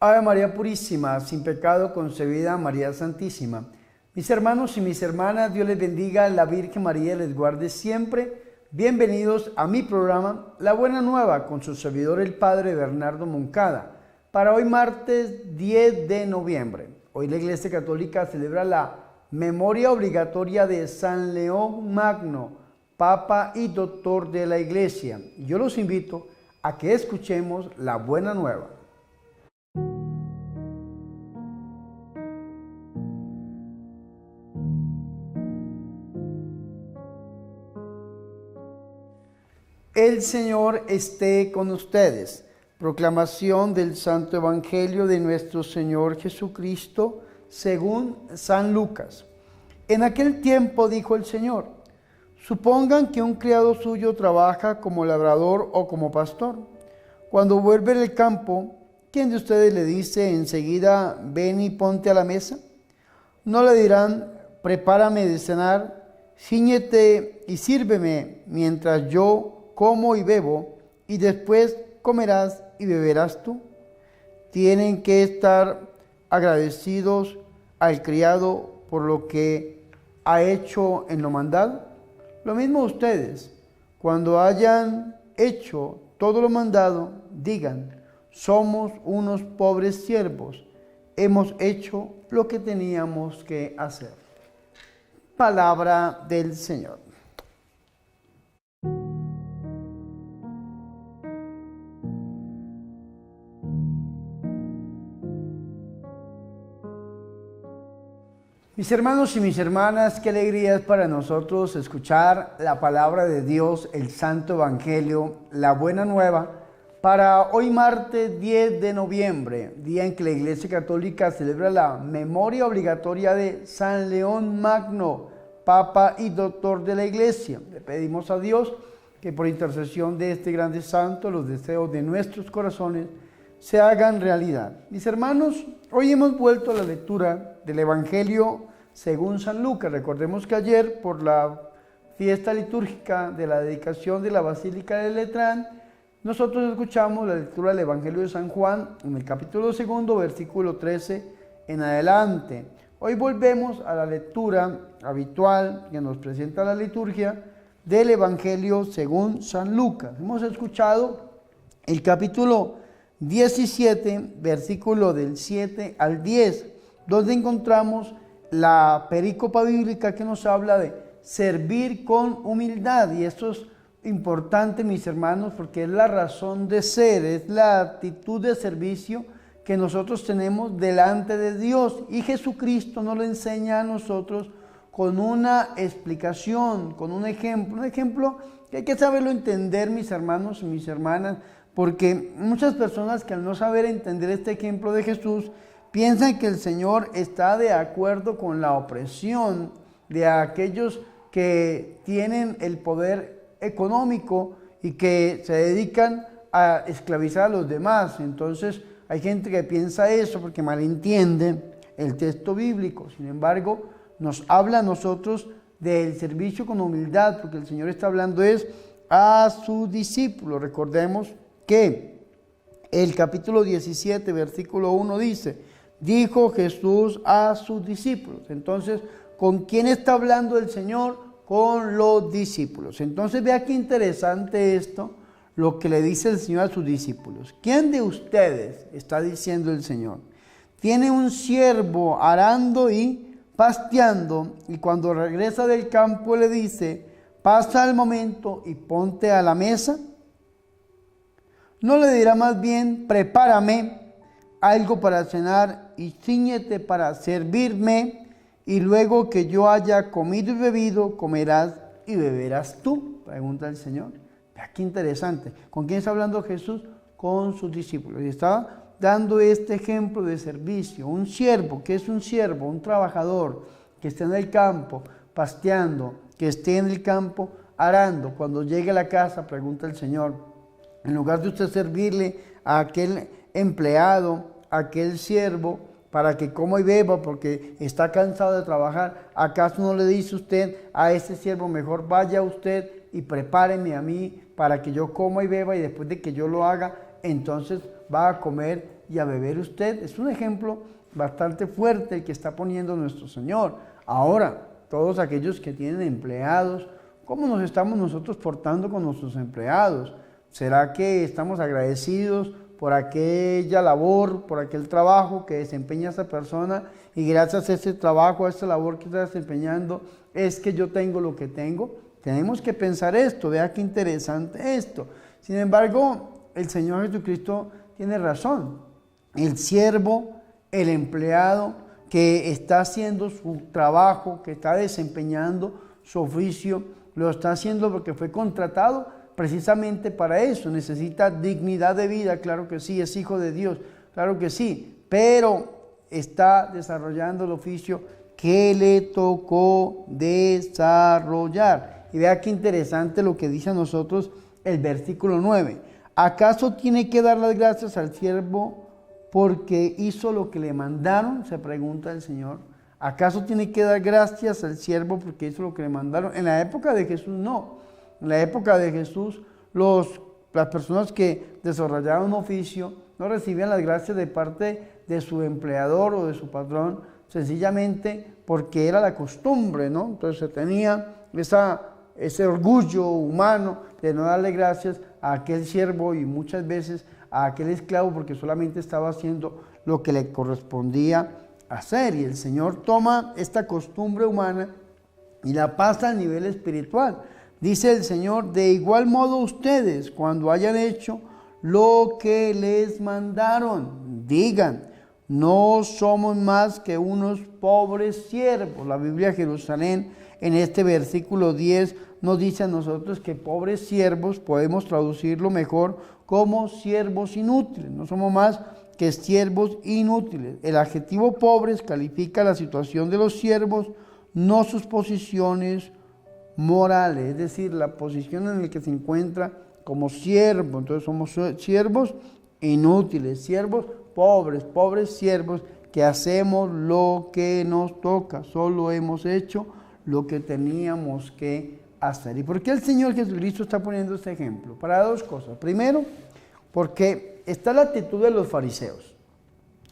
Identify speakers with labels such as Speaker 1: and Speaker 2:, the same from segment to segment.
Speaker 1: Ave María Purísima, sin pecado concebida, María Santísima. Mis hermanos y mis hermanas, Dios les bendiga, la Virgen María les guarde siempre. Bienvenidos a mi programa La Buena Nueva con su servidor el Padre Bernardo Moncada. Para hoy martes 10 de noviembre. Hoy la Iglesia Católica celebra la memoria obligatoria de San León Magno, Papa y Doctor de la Iglesia. Y yo los invito a que escuchemos La Buena Nueva. El Señor esté con ustedes. Proclamación del Santo Evangelio de nuestro Señor Jesucristo según San Lucas. En aquel tiempo dijo el Señor: supongan que un criado suyo trabaja como labrador o como pastor. Cuando vuelve del campo, ¿quién de ustedes le dice enseguida, ven y ponte a la mesa? No le dirán, prepárame de cenar, cíñete y sírveme mientras yo como y bebo, y después comerás y beberás tú. Tienen que estar agradecidos al criado por lo que ha hecho en lo mandado. Lo mismo ustedes, cuando hayan hecho todo lo mandado, digan, somos unos pobres siervos, hemos hecho lo que teníamos que hacer. Palabra del Señor. Mis hermanos y mis hermanas, qué alegría es para nosotros escuchar la palabra de Dios, el Santo Evangelio, la Buena Nueva, para hoy martes 10 de noviembre, día en que la Iglesia Católica celebra la memoria obligatoria de San León Magno, Papa y Doctor de la Iglesia. Le pedimos a Dios que por intercesión de este grande santo, los deseos de nuestros corazones se hagan realidad. Mis hermanos, hoy hemos vuelto a la lectura del Evangelio según San Lucas. Recordemos que ayer, por la fiesta litúrgica de la dedicación de la Basílica de Letrán, nosotros escuchamos la lectura del Evangelio de San Juan en el capítulo 2, versículo 13 en adelante. Hoy volvemos a la lectura habitual que nos presenta la liturgia del Evangelio según San Lucas. Hemos escuchado el capítulo 17, versículo del 7 al 10, donde encontramos la perícopa bíblica que nos habla de servir con humildad. Y esto es importante, mis hermanos, porque es la razón de ser, es la actitud de servicio que nosotros tenemos delante de Dios. Y Jesucristo nos lo enseña a nosotros con una explicación, con un ejemplo que hay que saberlo entender, mis hermanos y mis hermanas, porque muchas personas que al no saber entender este ejemplo de Jesús, piensan que el Señor está de acuerdo con la opresión de aquellos que tienen el poder económico y que se dedican a esclavizar a los demás. Entonces hay gente que piensa eso porque malentiende el texto bíblico. Sin embargo, nos habla a nosotros del servicio con humildad, porque el Señor está hablando es a sus discípulos. Recordemos que el capítulo 17, versículo 1 dice: dijo Jesús a sus discípulos. Entonces, ¿con quién está hablando el Señor? Con los discípulos. Entonces, vea qué interesante esto, lo que le dice el Señor a sus discípulos. ¿Quién de ustedes, está diciendo el Señor, tiene un siervo arando y pasteando, y cuando regresa del campo le dice, pasa el momento y ponte a la mesa? ¿No le dirá más bien, prepárame algo para cenar y cíñete para servirme, y luego que yo haya comido y bebido, comerás y beberás tú? Pregunta el Señor. Qué interesante. ¿Con quién está hablando Jesús? Con sus discípulos. Y está dando este ejemplo de servicio. Un siervo, ¿qué es un siervo? Un trabajador que esté en el campo pasteando, que esté en el campo arando. Cuando llegue a la casa, pregunta el Señor, en lugar de usted servirle a aquel empleado, aquel siervo, para que coma y beba porque está cansado de trabajar, ¿acaso no le dice usted a ese siervo, mejor vaya usted y prepáreme a mí para que yo coma y beba, y después de que yo lo haga, entonces va a comer y a beber usted. Es un ejemplo bastante fuerte el que está poniendo nuestro Señor. Ahora, todos aquellos que tienen empleados, ¿cómo nos estamos nosotros portando con nuestros empleados? ¿Será que estamos agradecidos por aquella labor, por aquel trabajo que desempeña esta persona y gracias a ese trabajo, a esta labor que está desempeñando, es que yo tengo lo que tengo? Tenemos que pensar esto, vea qué interesante esto. Sin embargo, el Señor Jesucristo tiene razón. El siervo, el empleado que está haciendo su trabajo, que está desempeñando su oficio, lo está haciendo porque fue contratado precisamente para eso. Necesita dignidad de vida, claro que sí, es hijo de Dios, claro que sí, pero está desarrollando el oficio que le tocó desarrollar. Y vea qué interesante lo que dice a nosotros el versículo 9. ¿Acaso tiene que dar las gracias al siervo porque hizo lo que le mandaron? Se pregunta el Señor. ¿Acaso tiene que dar gracias al siervo porque hizo lo que le mandaron? En la época de Jesús no. En la época de Jesús las personas que desarrollaban un oficio no recibían las gracias de parte de su empleador o de su patrón, sencillamente porque era la costumbre, ¿no? Entonces se tenía ese orgullo humano de no darle gracias a aquel siervo y muchas veces a aquel esclavo porque solamente estaba haciendo lo que le correspondía hacer. Y el Señor toma esta costumbre humana y la pasa a nivel espiritual. Dice el Señor, de igual modo ustedes, cuando hayan hecho lo que les mandaron, digan, no somos más que unos pobres siervos. La Biblia Jerusalén en este versículo 10 nos dice a nosotros que pobres siervos podemos traducirlo mejor como siervos inútiles. No somos más que siervos inútiles. El adjetivo pobres califica la situación de los siervos, no sus posiciones morales, es decir, la posición en la que se encuentra como siervo. Entonces somos siervos inútiles, siervos pobres siervos que hacemos lo que nos toca, solo hemos hecho lo que teníamos que hacer. ¿Y por qué el Señor Jesucristo está poniendo este ejemplo? Para dos cosas. Primero, porque está la actitud de los fariseos.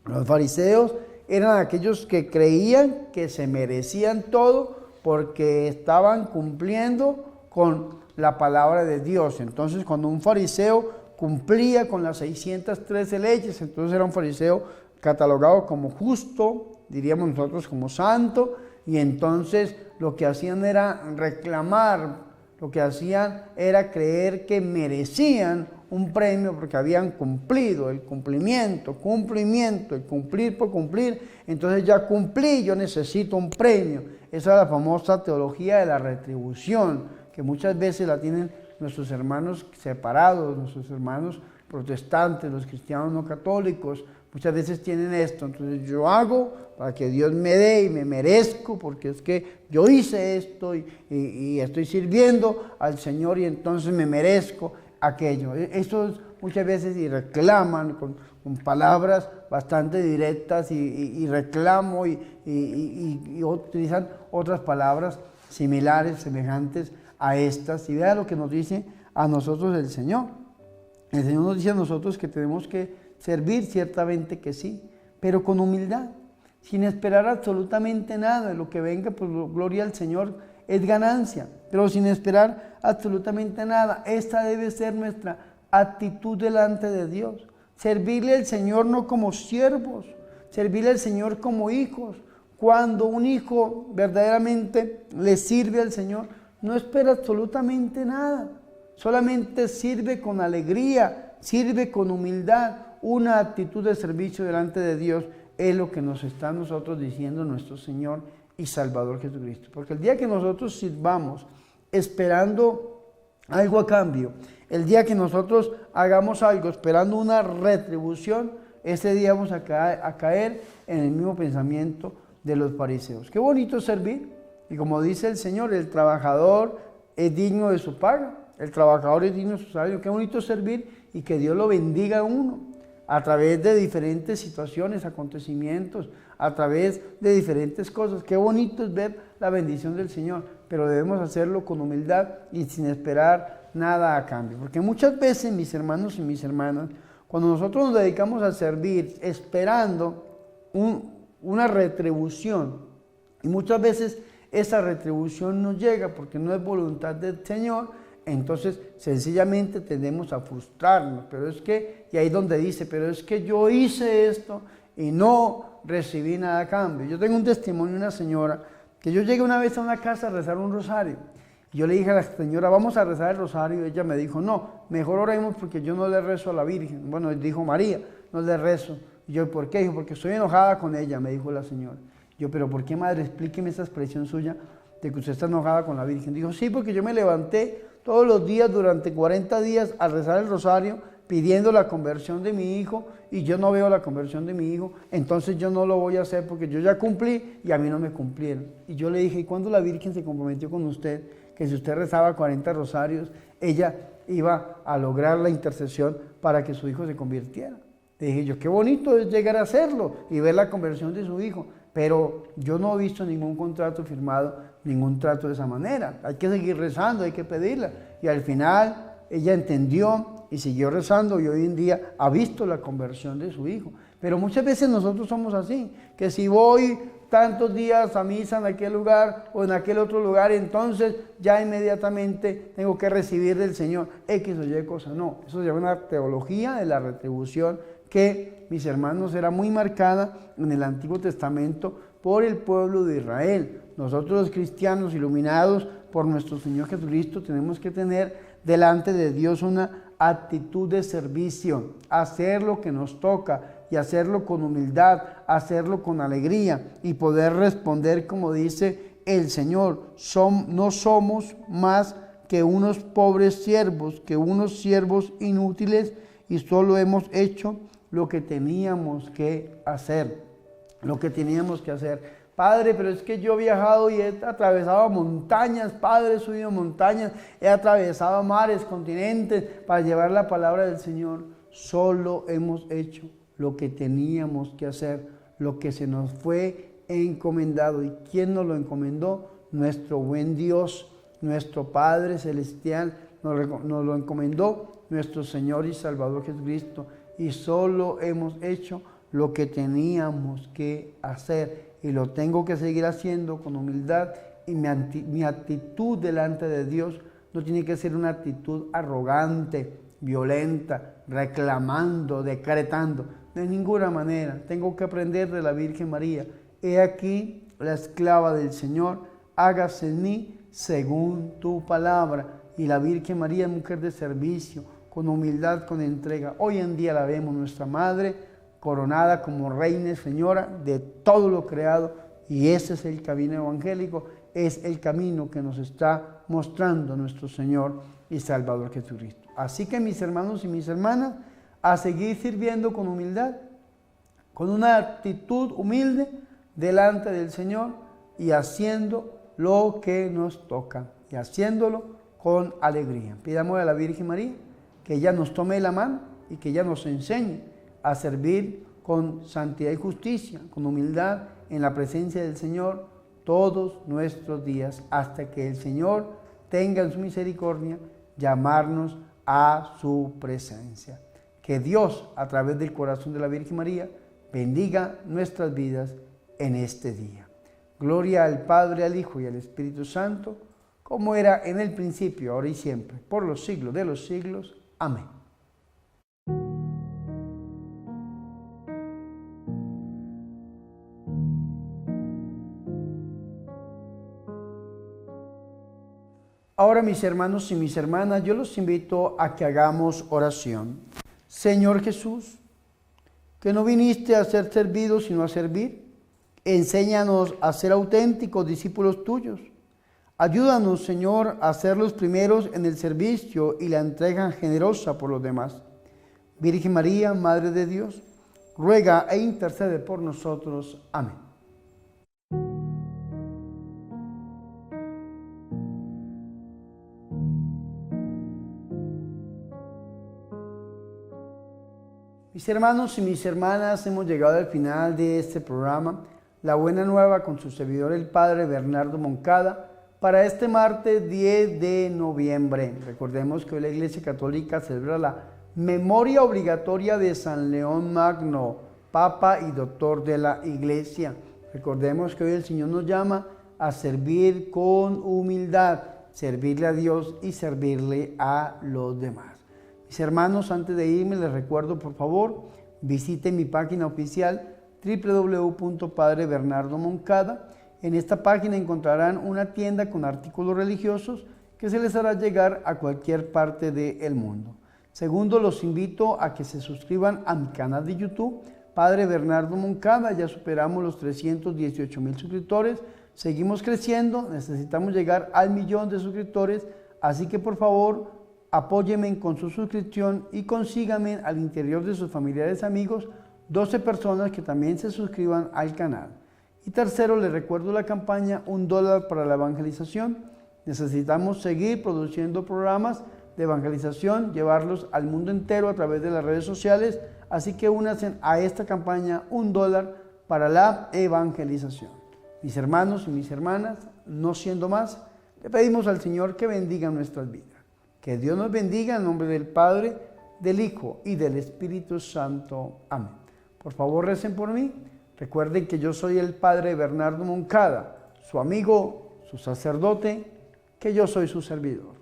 Speaker 1: Los fariseos eran aquellos que creían que se merecían todo porque estaban cumpliendo con la palabra de Dios. Entonces, cuando un fariseo cumplía con las 613 leyes, entonces era un fariseo catalogado como justo, diríamos nosotros como santo, y entonces lo que hacían era reclamar, lo que hacían era creer que merecían un premio porque habían cumplido, el cumplimiento, el cumplir por cumplir, entonces ya cumplí, yo necesito un premio. Esa es la famosa teología de la retribución, que muchas veces la tienen nuestros hermanos separados, nuestros hermanos protestantes, los cristianos no católicos, muchas veces tienen esto. Entonces yo hago para que Dios me dé y me merezco, porque es que yo hice esto y estoy sirviendo al Señor y entonces me merezco aquello. Estos muchas veces y reclaman con palabras bastante directas y reclamo y utilizan otras palabras similares, semejantes a estas. Y vea lo que nos dice a nosotros el Señor. El Señor nos dice a nosotros que tenemos que servir, ciertamente que sí, pero con humildad, sin esperar absolutamente nada. De lo que venga, pues gloria al Señor, es ganancia, pero sin esperar absolutamente nada. Esta debe ser nuestra actitud delante de Dios. Servirle al Señor no como siervos, servirle al Señor como hijos. Cuando un hijo verdaderamente le sirve al Señor, no espera absolutamente nada, solamente sirve con alegría, sirve con humildad. Una actitud de servicio delante de Dios es lo que nos está nosotros diciendo nuestro Señor y Salvador Jesucristo. Porque el día que nosotros sirvamos esperando algo a cambio, el día que nosotros hagamos algo esperando una retribución, ese día vamos a caer en el mismo pensamiento de los fariseos. Qué bonito servir. Y como dice el Señor, el trabajador es digno de su paga, el trabajador es digno de su salario. Qué bonito servir y que Dios lo bendiga a uno a través de diferentes situaciones, acontecimientos, a través de diferentes cosas. Qué bonito es ver la bendición del Señor, pero debemos hacerlo con humildad y sin esperar nada a cambio. Porque muchas veces, mis hermanos y mis hermanas, Cuando nosotros nos dedicamos a servir esperando una retribución, y muchas veces esa retribución no llega porque no es voluntad del Señor, entonces sencillamente tendemos a frustrarnos. Pero es que, y ahí es donde dice, pero es que yo hice esto y no recibí nada a cambio. Yo tengo un testimonio de una señora que yo llegué una vez a una casa a rezar un rosario. Y yo le dije a la señora, vamos a rezar el rosario. Y ella me dijo, no, mejor oremos porque yo no le rezo a la Virgen. Bueno, dijo María, no le rezo. Y yo, ¿por qué? Dijo, porque estoy enojada con ella, me dijo la señora. Yo, pero ¿por qué, madre? Explíqueme esa expresión suya de que usted está enojada con la Virgen. Dijo, sí, porque yo me levanté todos los días durante 40 días a rezar el rosario pidiendo la conversión de mi hijo y yo no veo la conversión de mi hijo, entonces yo no lo voy a hacer porque yo ya cumplí y a mí no me cumplieron. Y yo le dije, ¿y cuándo la Virgen se comprometió con usted que si usted rezaba 40 rosarios, ella iba a lograr la intercesión para que su hijo se convirtiera? Le dije yo, qué bonito es llegar a hacerlo y ver la conversión de su hijo, pero yo no he visto ningún contrato firmado, ningún trato de esa manera. Hay que seguir rezando, hay que pedirla. Y al final ella entendió y siguió rezando y hoy en día ha visto la conversión de su hijo. Pero muchas veces nosotros somos así, que si voy tantos días a misa en aquel lugar o en aquel otro lugar, entonces ya inmediatamente tengo que recibir del Señor X o Y cosa. No, eso se llama una teología de la retribución que, mis hermanos, era muy marcada en el Antiguo Testamento por el pueblo de Israel. Nosotros los cristianos iluminados por nuestro Señor Jesucristo tenemos que tener delante de Dios una actitud de servicio, hacer lo que nos toca y hacerlo con humildad, hacerlo con alegría y poder responder como dice el Señor, no somos más que unos pobres siervos, que unos siervos inútiles y solo hemos hecho lo que teníamos que hacer, lo que teníamos que hacer. Padre, pero es que yo he viajado y he atravesado montañas, Padre, he subido montañas, he atravesado mares, continentes para llevar la palabra del Señor. Solo hemos hecho lo que teníamos que hacer, lo que se nos fue encomendado. ¿Y quién nos lo encomendó? Nuestro buen Dios, nuestro Padre Celestial, nos lo encomendó nuestro Señor y Salvador Jesucristo. Y solo hemos hecho lo que teníamos que hacer. Y lo tengo que seguir haciendo con humildad y mi actitud delante de Dios no tiene que ser una actitud arrogante, violenta, reclamando, decretando. De ninguna manera. Tengo que aprender de la Virgen María. He aquí la esclava del Señor, hágase en mí según tu palabra. Y la Virgen María es mujer de servicio, con humildad, con entrega. Hoy en día la vemos nuestra Madre, coronada como reina y señora de todo lo creado, y ese es el camino evangélico, es el camino que nos está mostrando nuestro Señor y Salvador Jesucristo. Así que mis hermanos y mis hermanas, a seguir sirviendo con humildad, con una actitud humilde delante del Señor y haciendo lo que nos toca y haciéndolo con alegría. Pidamos a la Virgen María que ella nos tome la mano y que ella nos enseñe a servir con santidad y justicia, con humildad en la presencia del Señor todos nuestros días, hasta que el Señor tenga en su misericordia llamarnos a su presencia. Que Dios, a través del corazón de la Virgen María, bendiga nuestras vidas en este día. Gloria al Padre, al Hijo y al Espíritu Santo, como era en el principio, ahora y siempre, por los siglos de los siglos. Amén. Ahora, mis hermanos y mis hermanas, yo los invito a que hagamos oración. Señor Jesús, que no viniste a ser servido, sino a servir, enséñanos a ser auténticos discípulos tuyos. Ayúdanos, Señor, a ser los primeros en el servicio y la entrega generosa por los demás. Virgen María, Madre de Dios, ruega e intercede por nosotros. Amén. Mis hermanos y mis hermanas, hemos llegado al final de este programa, La Buena Nueva, con su servidor el Padre Bernardo Moncada, para este martes 10 de noviembre. Recordemos que hoy la Iglesia Católica celebra la Memoria obligatoria de San León Magno, Papa y Doctor de la Iglesia. Recordemos que hoy el Señor nos llama a servir con humildad, servirle a Dios y servirle a los demás. Mis hermanos, antes de irme, les recuerdo, por favor, visiten mi página oficial www.padrebernardomoncada. En esta página encontrarán una tienda con artículos religiosos que se les hará llegar a cualquier parte del mundo. Segundo, los invito a que se suscriban a mi canal de YouTube, Padre Bernardo Moncada. Ya superamos los 318,000 suscriptores, seguimos creciendo, necesitamos llegar al 1,000,000 de suscriptores, así que por favor, apóyenme con su suscripción y consíganme al interior de sus familiares amigos 12 personas que también se suscriban al canal. Y tercero, les recuerdo la campaña $1 para la evangelización. Necesitamos seguir produciendo programas de evangelización, llevarlos al mundo entero a través de las redes sociales, así que únanse a esta campaña $1 para la evangelización. Mis hermanos y mis hermanas, no siendo más, le pedimos al Señor que bendiga nuestras vidas. Que Dios nos bendiga en nombre del Padre, del Hijo y del Espíritu Santo. Amén. Por favor, recen por mí. Recuerden que yo soy el Padre Bernardo Moncada, su amigo, su sacerdote, que yo soy su servidor.